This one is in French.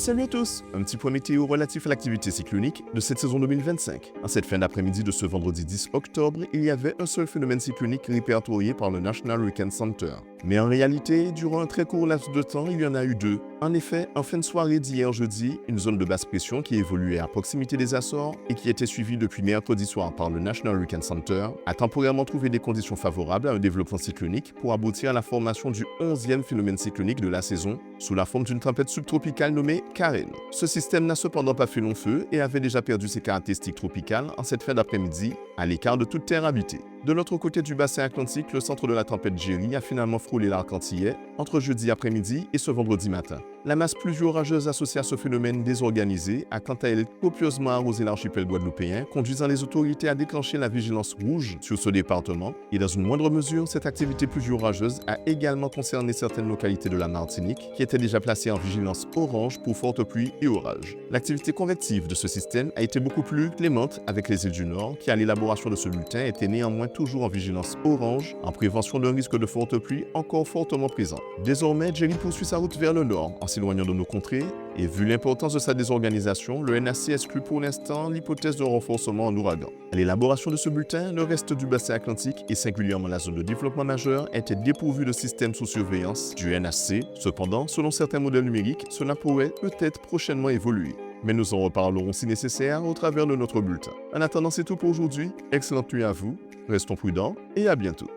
Salut à tous, un petit point météo relatif à l'activité cyclonique de cette saison 2025. En cette fin d'après-midi de ce vendredi 10 octobre, il y avait un seul phénomène cyclonique répertorié par le National Hurricane Center. Mais en réalité, durant un très court laps de temps, il y en a eu deux. En effet, en fin de soirée d'hier jeudi, une zone de basse pression qui évoluait à proximité des Açores et qui était suivie depuis mercredi soir par le National Hurricane Center a temporairement trouvé des conditions favorables à un développement cyclonique pour aboutir à la formation du 11e phénomène cyclonique de la saison, sous la forme d'une tempête subtropicale nommée Karen. Ce système n'a cependant pas fait long feu et avait déjà perdu ses caractéristiques tropicales en cette fin d'après-midi, à l'écart de toute terre habitée. De l'autre côté du bassin atlantique, le centre de la tempête Jerry a finalement frôlé l'arc antillais entre jeudi après-midi et ce vendredi matin. La masse pluvio-orageuse associée à ce phénomène désorganisé a quant à elle copieusement arrosé l'archipel guadeloupéen, conduisant les autorités à déclencher la vigilance rouge sur ce département. Et dans une moindre mesure, cette activité pluvio-orageuse a également concerné certaines localités de la Martinique qui étaient déjà placées en vigilance orange pour fortes pluies et orages. L'activité convective de ce système a été beaucoup plus clémente avec les îles du Nord qui, à l'élaboration de ce bulletin, étaient néanmoins toujours en vigilance orange en prévention d'un risque de fortes pluies encore fortement présent. Désormais, Jerry poursuit sa route vers le nord en s'éloignant de nos contrées et vu l'importance de sa désorganisation, le NHC exclut pour l'instant l'hypothèse de renforcement en ouragan. À l'élaboration de ce bulletin, le reste du bassin atlantique et singulièrement la zone de développement majeur était dépourvu de système sous surveillance du NHC. Cependant, selon certains modèles numériques, cela pourrait peut-être prochainement évoluer. Mais nous en reparlerons si nécessaire au travers de notre bulletin. En attendant, c'est tout pour aujourd'hui. Excellente nuit à vous, restons prudents et à bientôt.